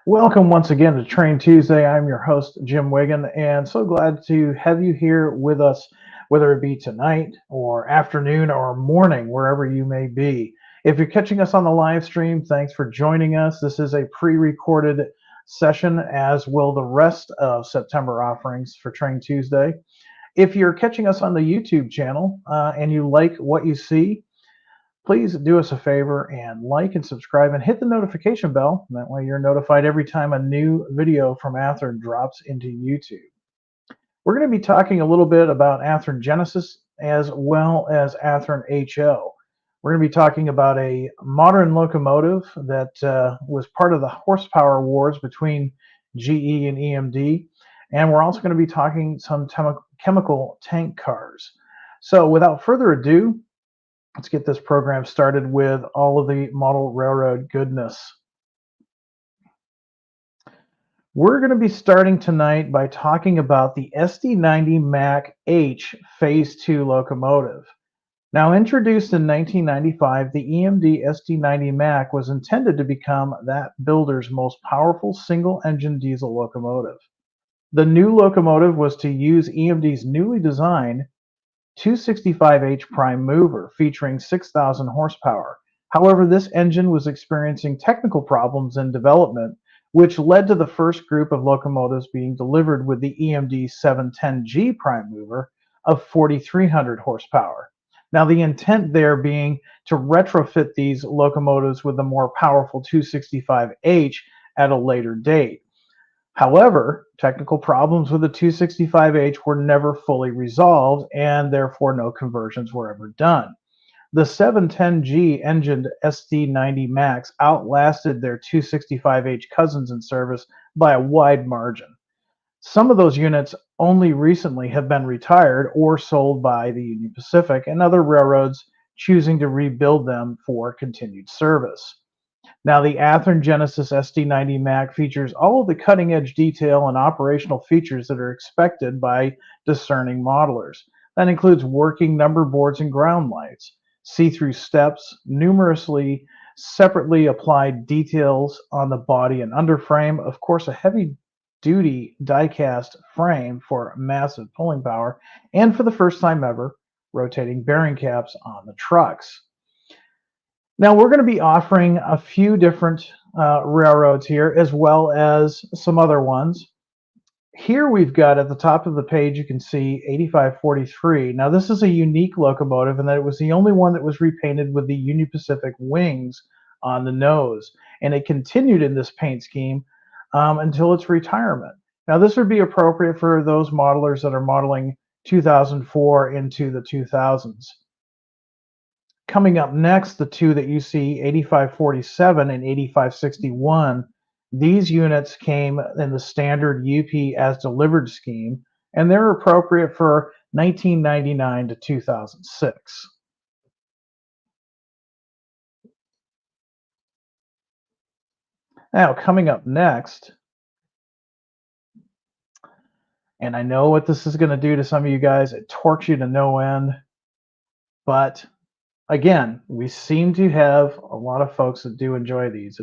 Welcome once again to Train Tuesday. I'm your host, Jim Wiggin, and so glad to have you here with us, whether it be tonight or afternoon or morning, wherever you may be. If you're catching us on the live stream, thanks for joining us. This is a pre-recorded session, as will the rest of September offerings for Train Tuesday. If you're catching us on the YouTube channel and you like what you see, please do us a favor and like and subscribe and hit the notification bell. That way you're notified every time a new video from Athearn drops into YouTube. We're going to be talking a little bit about Athearn Genesis as well as Athearn HO. We're going to be talking about a modern locomotive that was part of the horsepower wars between GE and EMD. And we're also going to be talking some chemical tank cars. So without further ado, let's get this program started with all of the model railroad goodness. We're going to be starting tonight by talking about the SD90 Mac H Phase 2 locomotive. Now, introduced in 1995, the EMD SD90 Mac was intended to become that builder's most powerful single-engine diesel locomotive. The new locomotive was to use EMD's newly designed 265H prime mover featuring 6,000 horsepower. However, this engine was experiencing technical problems in development, which led to the first group of locomotives being delivered with the EMD 710G prime mover of 4,300 horsepower. Now, the intent there being to retrofit these locomotives with the more powerful 265H at a later date. However, technical problems with the 265H were never fully resolved, and therefore no conversions were ever done. The 710G engined SD90 Macs outlasted their 265H cousins in service by a wide margin. Some of those units only recently have been retired or sold by the Union Pacific and other railroads choosing to rebuild them for continued service. Now, the Athearn Genesis SD90 Mac features all of the cutting-edge detail and operational features that are expected by discerning modelers. That includes working number boards and ground lights, see-through steps, numerously separately applied details on the body and underframe, of course, a heavy-duty die-cast frame for massive pulling power, and for the first time ever, rotating bearing caps on the trucks. Now, we're going to be offering a few different railroads here, as well as some other ones. Here we've got at the top of the page, you can see 8543. Now, this is a unique locomotive in that it was the only one that was repainted with the Union Pacific wings on the nose. And it continued in this paint scheme until its retirement. Now, this would be appropriate for those modelers that are modeling 2004 into the 2000s. Coming up next, the two that you see, 8547 and 8561, these units came in the standard UP as delivered scheme, and they're appropriate for 1999 to 2006. Now, coming up next, and I know what this is going to do to some of you guys, it torques you to no end, but again, we seem to have a lot of folks that do enjoy these.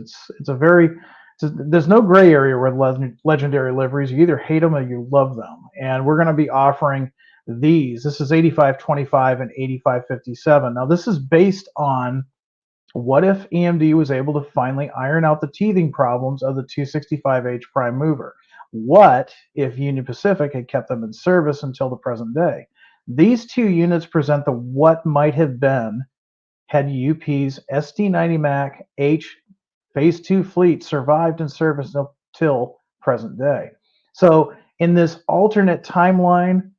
There's no gray area with legendary liveries. You either hate them or you love them. And we're going to be offering these. This is 8525 and 8557. Now, this is based on what if EMD was able to finally iron out the teething problems of the 265H prime mover? What if Union Pacific had kept them in service until the present day? These two units present the what might have been had UP's SD90 Mac H Phase 2 fleet survived in service until present day. So in this alternate timeline,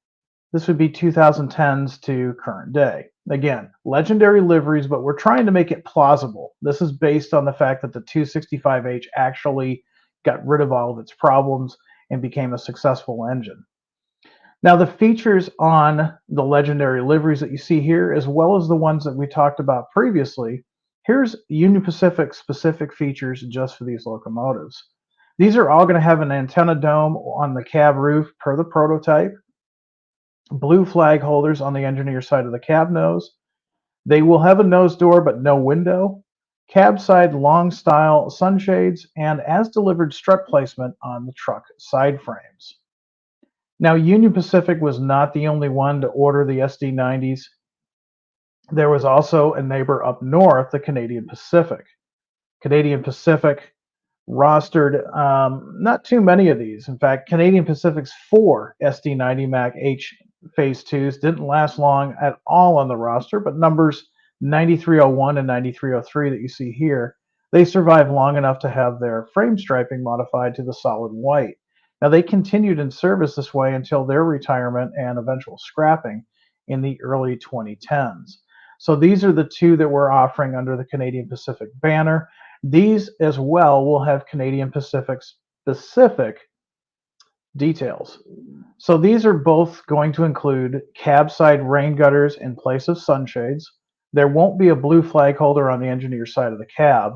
this would be 2010s to current day. Again, legendary liveries, but we're trying to make it plausible. This is based on the fact that the 265H actually got rid of all of its problems and became a successful engine. Now, the features on the legendary liveries that you see here, as well as the ones that we talked about previously, here's Union Pacific specific features just for these locomotives. These are all going to have an antenna dome on the cab roof per the prototype, blue flag holders on the engineer side of the cab nose. They will have a nose door but no window, cab side long style sunshades, and as delivered strut placement on the truck side frames. Now, Union Pacific was not the only one to order the SD90s. There was also a neighbor up north, the Canadian Pacific. Canadian Pacific rostered not too many of these. In fact, Canadian Pacific's 4 SD90 Mac H Phase 2s didn't last long at all on the roster, but numbers 9301 and 9303 that you see here, they survived long enough to have their frame striping modified to the solid white. Now, they continued in service this way until their retirement and eventual scrapping in the early 2010s. So these are the two that we're offering under the Canadian Pacific banner. These as well will have Canadian Pacific specific details. So these are both going to include cab side rain gutters in place of sunshades. There won't be a blue flag holder on the engineer side of the cab.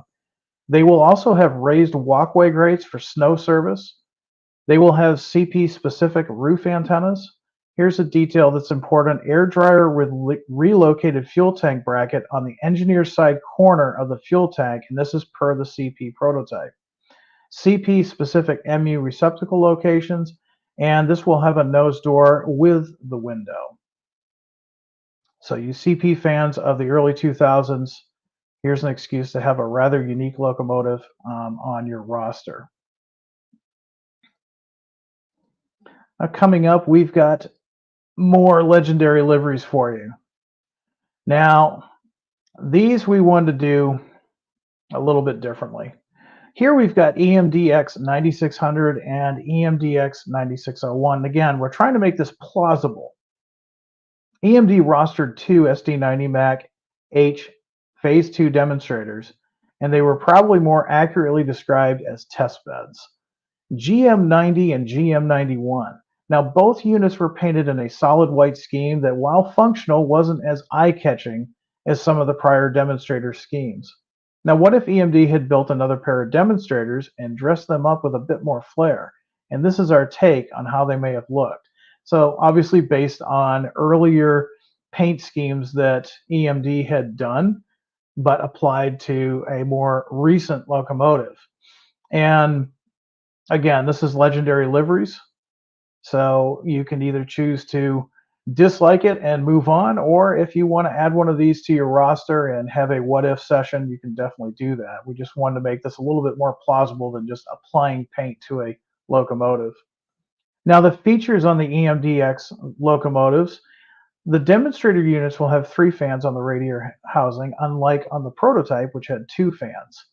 They will also have raised walkway grates for snow service. They will have CP specific roof antennas. Here's a detail that's important: air dryer with relocated fuel tank bracket on the engineer side corner of the fuel tank, and this is per the CP prototype. CP specific MU receptacle locations, and this will have a nose door with the window. So you CP fans of the early 2000s, here's an excuse to have a rather unique locomotive on your roster. Coming up, we've got more legendary liveries for you. Now, these we wanted to do a little bit differently. Here we've got EMDX 9600 and EMDX 9601. Again, we're trying to make this plausible. EMD rostered 2 SD90 Mac H Phase 2 demonstrators, and they were probably more accurately described as test beds. GM90 and GM91. Now, both units were painted in a solid white scheme that, while functional, wasn't as eye-catching as some of the prior demonstrator schemes. Now, what if EMD had built another pair of demonstrators and dressed them up with a bit more flair? And this is our take on how they may have looked. So, obviously based on earlier paint schemes that EMD had done, but applied to a more recent locomotive. And again, this is legendary liveries. So you can either choose to dislike it and move on, or if you want to add one of these to your roster and have a what if session, you can definitely do that. We just wanted to make this a little bit more plausible than just applying paint to a locomotive. Now, the features on the EMDX locomotives: the demonstrator units will have 3 fans on the radiator housing, unlike on the prototype, which had 2 fans.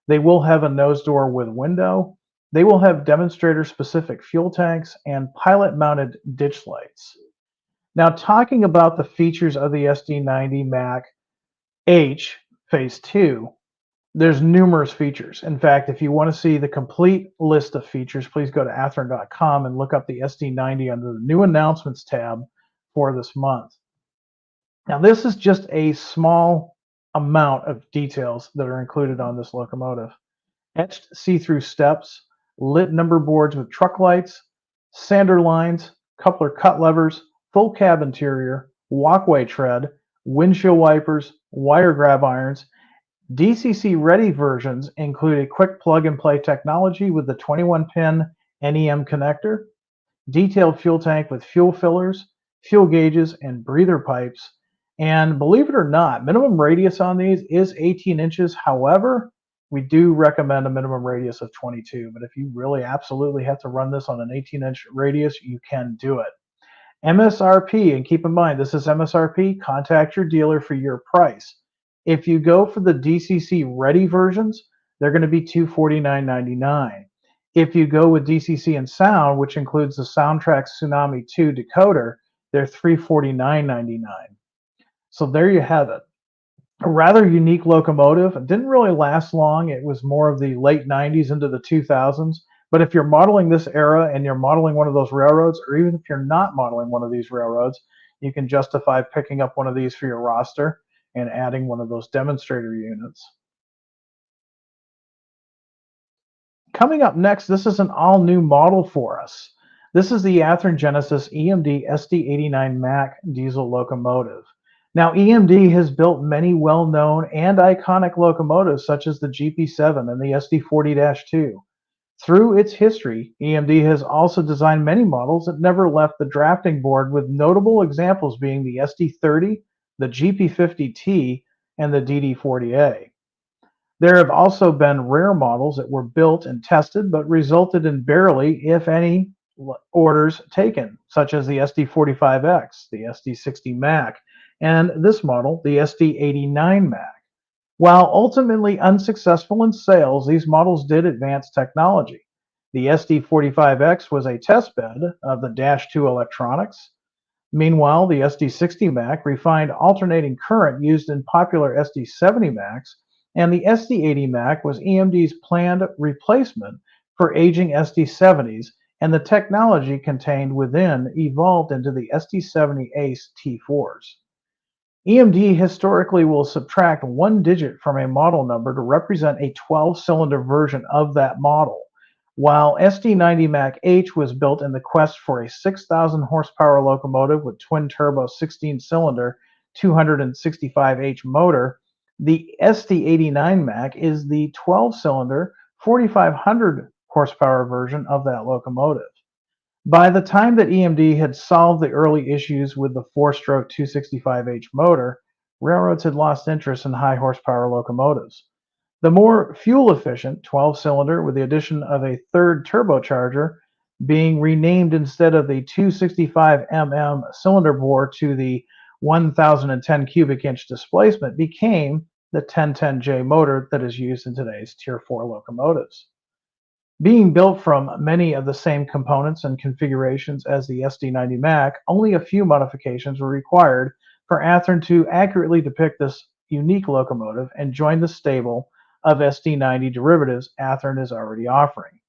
They will have a nose door with window. They will have demonstrator-specific fuel tanks and pilot-mounted ditch lights. Now, talking about the features of the SD90 Mac H Phase 2, there's numerous features. In fact, if you want to see the complete list of features, please go to athearn.com and look up the SD90 under the New Announcements tab for this month. Now, this is just a small amount of details that are included on this locomotive. Etched see-through steps, lit number boards with truck lights, sander lines, coupler cut levers, full cab interior, walkway tread, windshield wipers, wire grab irons. DCC ready versions include a quick plug-and-play technology with the 21-pin NEM connector, detailed fuel tank with fuel fillers, fuel gauges, and breather pipes. And believe it or not, minimum radius on these is 18 inches. However, we do recommend a minimum radius of 22, but if you really absolutely have to run this on an 18-inch radius, you can do it. MSRP, and keep in mind, this is MSRP, contact your dealer for your price. If you go for the DCC ready versions, they're going to be $249.99. If you go with DCC and sound, which includes the Soundtrack Tsunami 2 decoder, they're $349.99. So there you have it. A rather unique locomotive. It didn't really last long. It was more of the late 90s into the 2000s. But if you're modeling this era and you're modeling one of those railroads, or even if you're not modeling one of these railroads, you can justify picking up one of these for your roster and adding one of those demonstrator units. Coming up next, this is an all-new model for us. This is the Athearn Genesis EMD SD89 Mac diesel locomotive. Now, EMD has built many well-known and iconic locomotives such as the GP7 and the SD40-2. Through its history, EMD has also designed many models that never left the drafting board, with notable examples being the SD30, the GP50T, and the DD40A. There have also been rare models that were built and tested but resulted in barely, if any, orders taken, such as the SD45X, the SD60 Mac, and this model, the SD89 Mac. While ultimately unsuccessful in sales, these models did advance technology. The SD45X was a testbed of the Dash 2 electronics. Meanwhile, the SD60 Mac refined alternating current used in popular SD70 Macs, and the SD80 Mac was EMD's planned replacement for aging SD70s, and the technology contained within evolved into the SD70 Ace T4s. EMD historically will subtract one digit from a model number to represent a 12-cylinder version of that model, while SD90 Mac H was built in the quest for a 6,000 horsepower locomotive with twin-turbo 16-cylinder 265H motor. The SD89 Mac is the 12-cylinder 4,500 horsepower version of that locomotive. By the time that EMD had solved the early issues with the four-stroke 265H motor, railroads had lost interest in high horsepower locomotives. The more fuel-efficient 12-cylinder, with the addition of a third turbocharger, being renamed instead of the 265 mm cylinder bore to the 1,010 cubic inch displacement, became the 1010J motor that is used in today's Tier 4 locomotives. Being built from many of the same components and configurations as the SD90 Mac, only a few modifications were required for Athearn to accurately depict this unique locomotive and join the stable of SD90 derivatives Athearn is already offering.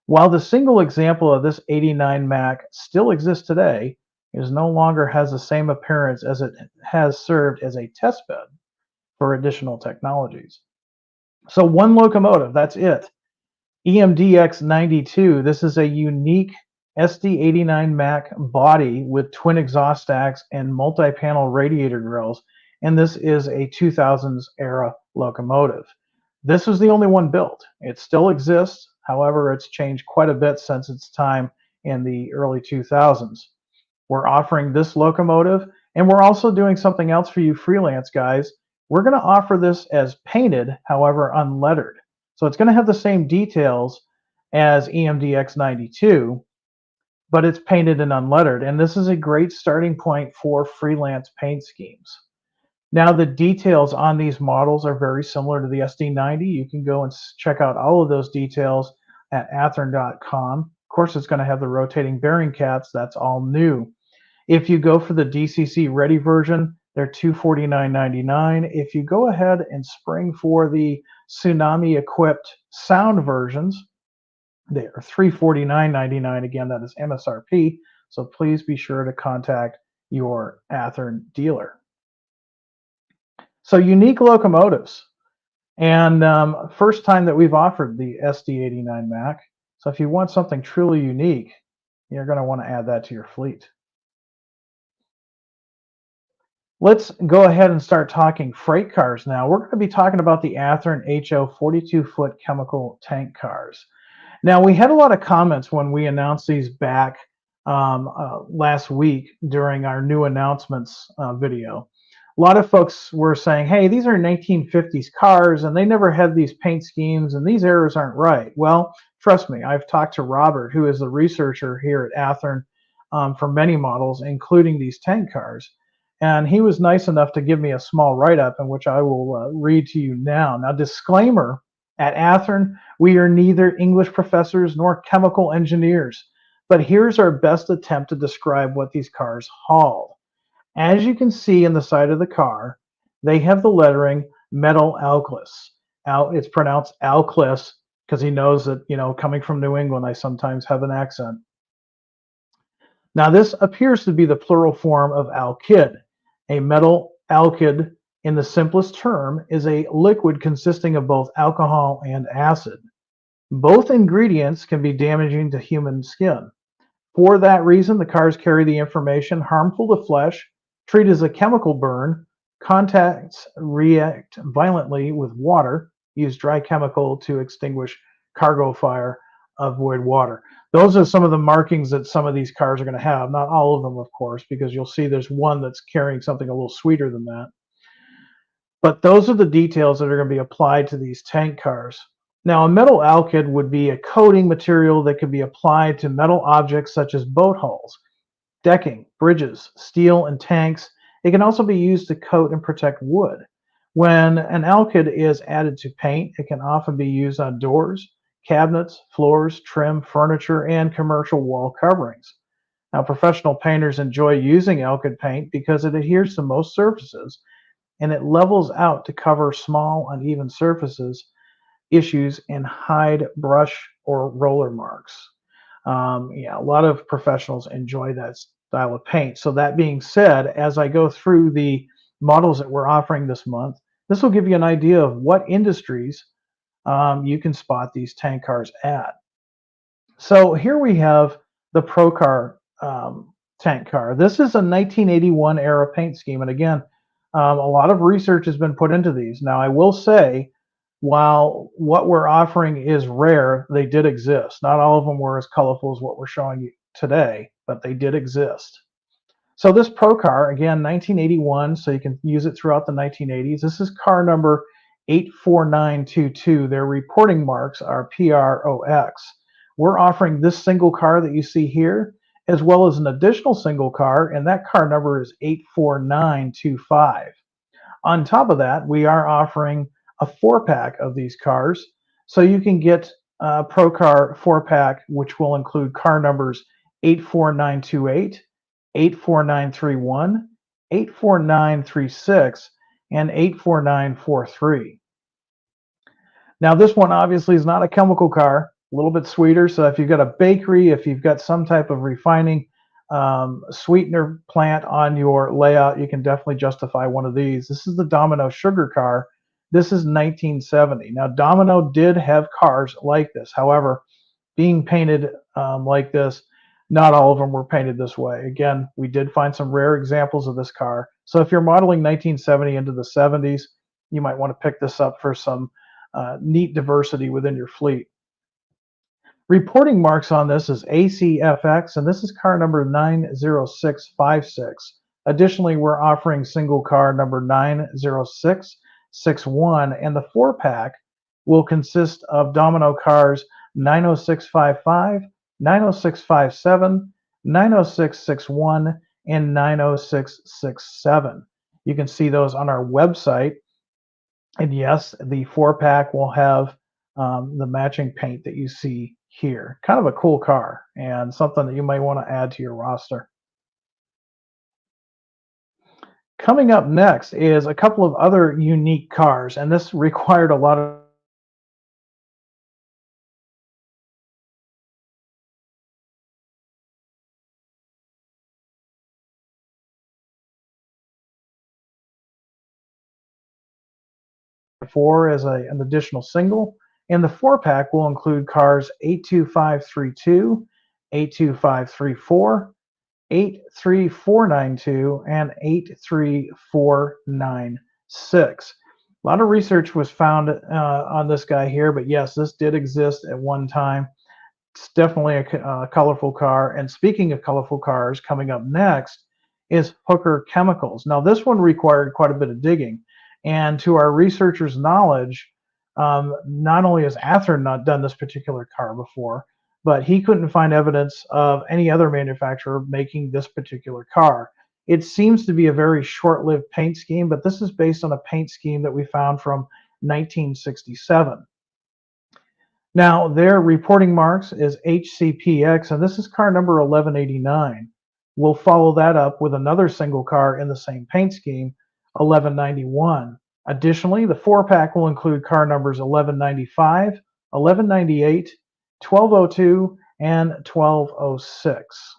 While the single example of this 89 Mac still exists today, it no longer has the same appearance, as it has served as a testbed for additional technologies. So one locomotive, that's it. EMDX92, this is a unique SD89 Mac body with twin exhaust stacks and multi-panel radiator grills, and this is a 2000s era locomotive. This was the only one built. It still exists, however, it's changed quite a bit since its time in the early 2000s. We're offering this locomotive, and we're also doing something else for you freelance guys. We're going to offer this as painted, however unlettered. So it's going to have the same details as EMDX92, but it's painted and unlettered. And this is a great starting point for freelance paint schemes. Now, the details on these models are very similar to the SD90. You can go and check out all of those details at athearn.com. Of course, it's going to have the rotating bearing caps. That's all new. If you go for the DCC Ready version, they're $249.99. If you go ahead and spring for the Tsunami equipped sound versions, they are $349.99. Again, that is MSRP. So please be sure to contact your Athearn dealer. So unique locomotives, and first time that we've offered the SD89 Mac. So if you want something truly unique, you're going to want to add that to your fleet. Let's go ahead and start talking freight cars now. We're going to be talking about the Athearn HO 42-foot chemical tank cars. Now, we had a lot of comments when we announced these back last week during our new announcements video. A lot of folks were saying, hey, these are 1950s cars and they never had these paint schemes and these errors aren't right. Well, trust me, I've talked to Robert, who is the researcher here at Athearn for many models, including these tank cars. And he was nice enough to give me a small write-up, in which I will read to you now. Now, disclaimer, at Athearn, we are neither English professors nor chemical engineers, but here's our best attempt to describe what these cars hauled. As you can see in the side of the car, they have the lettering metal alklis. It's pronounced alklis because he knows that, you know, coming from New England, I sometimes have an accent. Now, this appears to be the plural form of alkyd. A metal alkyd, in the simplest term, is a liquid consisting of both alcohol and acid. Both ingredients can be damaging to human skin. For that reason, the cars carry the information harmful to flesh, treat as a chemical burn, Contacts react violently with water. Use dry chemical to extinguish cargo fire. Avoid water. Those are some of the markings that some of these cars are going to have. Not all of them, of course, because you'll see there's one that's carrying something a little sweeter than that. But those are the details that are going to be applied to these tank cars. Now, a metal alkyd would be a coating material that could be applied to metal objects such as boat hulls, decking, bridges, steel, and tanks. It can also be used to coat and protect wood. When an alkyd is added to paint, it can often be used on doors, cabinets, floors, trim, furniture, and commercial wall coverings. Now, professional painters enjoy using alkyd paint because it adheres to most surfaces and it levels out to cover small, uneven surfaces, issues, and hide brush or roller marks. Yeah, a lot of professionals enjoy that style of paint. So that being said, as I go through the models that we're offering this month, this will give you an idea of what industries you can spot these tank cars at. So here we have the Procar tank car. This is a 1981 era paint scheme, and again, a lot of research has been put into these. Now, I will say, while what we're offering is rare, they did exist. Not all of them were as colorful as what we're showing you today, but they did exist. So this Procar, again, 1981, so you can use it throughout the 1980s. This is car number 84922. Their reporting marks are PROX. We're offering this single car that you see here, as well as an additional single car, and that car number is 84925. On top of that, we are offering a 4-pack of these cars, so you can get a Procar 4-pack, which will include car numbers 84928, 84931, 84936, and 84943. Now, this one obviously is not a chemical car, a little bit sweeter. So if you've got a bakery, if you've got some type of refining sweetener plant on your layout, you can definitely justify one of these. This is the Domino sugar car. This is 1970. Now, Domino did have cars like this. However, being painted like this, not all of them were painted this way. Again, we did find some rare examples of this car. So if you're modeling 1970 into the 70s, you might want to pick this up for some neat diversity within your fleet. Reporting marks on this is ACFX, and this is car number 90656. Additionally, we're offering single car number 90661, and the 4-pack will consist of Domino cars 90655, 90657, 90661, and 90667. You can see those on our website. And yes, the 4-pack will have the matching paint that you see here. Kind of a cool car and something that you might want to add to your roster. Coming up next is a couple of other unique cars, and this required a lot of four as an additional single, and the 4-pack will include cars 82532, 82534, 83492, and 83496. A lot of research was found on this guy here, but yes, this did exist at one time. It's definitely a colorful car. And speaking of colorful cars, coming up next is Hooker Chemicals. Now, this one required quite a bit of digging. And to our researchers' knowledge, not only has Ather not done this particular car before, but he couldn't find evidence of any other manufacturer making this particular car. It seems to be a very short-lived paint scheme, but this is based on a paint scheme that we found from 1967. Now, their reporting marks is HCPX, and this is car number 1189. We'll follow that up with another single car in the same paint scheme, 1191. Additionally, the 4-pack will include car numbers 1195, 1198, 1202, and 1206.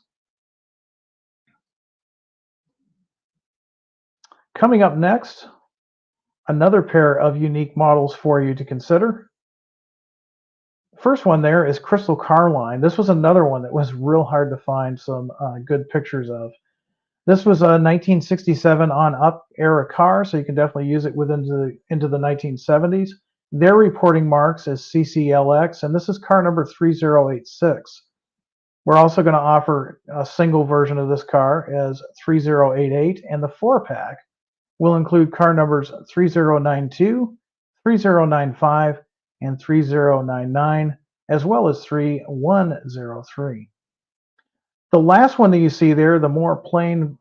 Coming up next, another pair of unique models for you to consider. First one there is Crystal Car Line. This was another one that was real hard to find some good pictures of. This was a 1967 on up era car, so you can definitely use it into the 1970s. They're reporting marks as CCLX, and this is car number 3086. We're also going to offer a single version of this car as 3088, and the 4-pack will include car numbers 3092, 3095, and 3099, as well as 3103. The last one that you see there, the more plain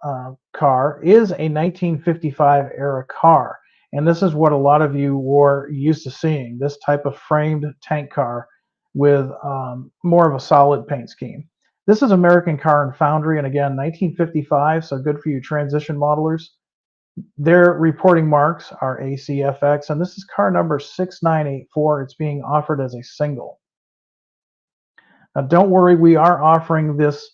car, is a 1955 era car. And this is what a lot of you were used to seeing, this type of framed tank car with more of a solid paint scheme. This is American Car and Foundry, and again, 1955, so good for you transition modelers. Their reporting marks are ACFX, and this is car number 6984. It's being offered as a single. Now, don't worry, we are offering this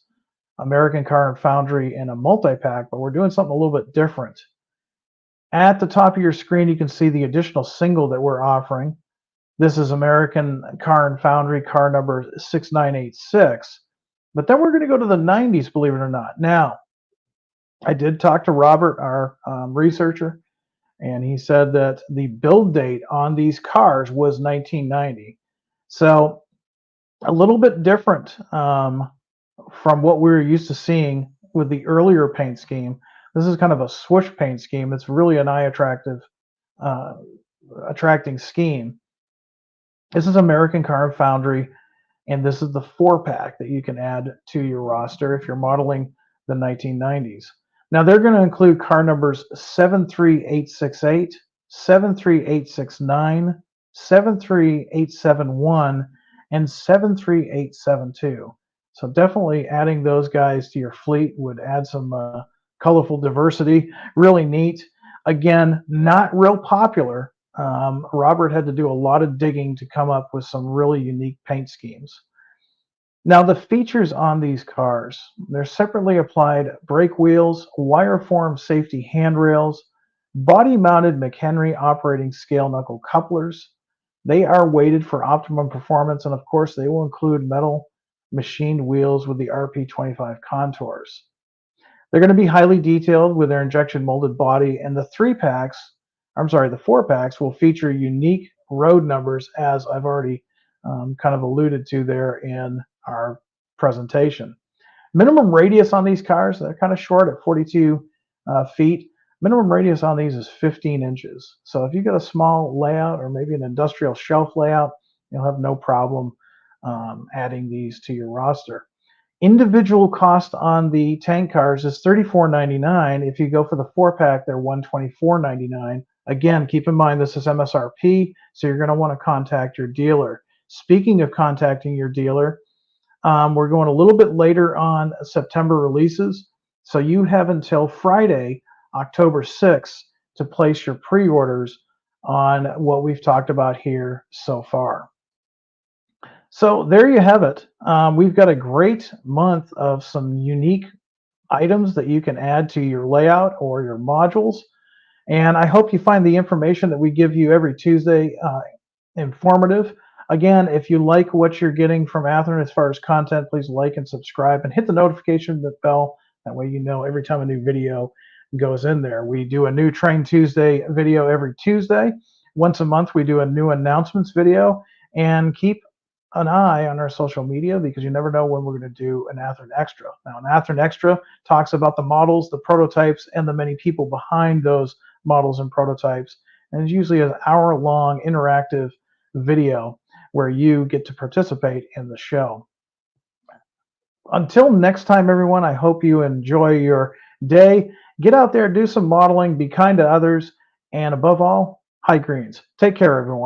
American Car and Foundry in a multi-pack, but we're doing something a little bit different. At the top of your screen, you can see the additional single that we're offering. This is American Car and Foundry car number 6986. But then we're going to go to the 90s, believe it or not. Now, I did talk to Robert, our researcher, and he said that the build date on these cars was 1990. So a little bit different from what we were used to seeing with the earlier paint scheme. This is kind of a swoosh paint scheme. It's really an eye attracting scheme. This is American Car and Foundry, and this is the 4-pack that you can add to your roster if you're modeling the 1990s. Now they're going to include car numbers 73868, 73869, 73871, and 73872. So definitely adding those guys to your fleet would add some colorful diversity. Really neat. Again, not real popular. Robert had to do a lot of digging to come up with some really unique paint schemes. Now the features on these cars, they're separately applied brake wheels, wire form safety handrails, body mounted McHenry operating scale knuckle couplers. They are weighted for optimum performance, and of course they will include metal machined wheels with the RP25 contours. They're going to be highly detailed with their injection molded body, and the 4-packs will feature unique road numbers, as I've already kind of alluded to there in our presentation. Minimum radius on these cars, they're kind of short at 42 feet. Minimum radius on these is 15 inches. So if you've got a small layout or maybe an industrial shelf layout, you'll have no problem adding these to your roster. Individual cost on the tank cars is $34.99. If you go for the 4-pack, they're $124.99. Again, keep in mind this is MSRP, so you're going to want to contact your dealer. Speaking of contacting your dealer, we're going a little bit later on September releases, so you have until Friday, October 6th, to place your pre-orders on what we've talked about here so far. So there you have it. We've got a great month of some unique items that you can add to your layout or your modules. And I hope you find the information that we give you every Tuesday informative. Again, if you like what you're getting from Athearn as far as content, please like and subscribe and hit the notification bell. That way you know every time a new video goes in there. We do a new Train Tuesday video every Tuesday. Once a month we do a new announcements video, and keep an eye on our social media because you never know when we're going to do an Athearn Extra. Now, an Athearn Extra talks about the models, the prototypes, and the many people behind those models and prototypes. And it's usually an hour-long interactive video where you get to participate in the show. Until next time, everyone, I hope you enjoy your day. Get out there, do some modeling, be kind to others, and above all, high greens. Take care, everyone.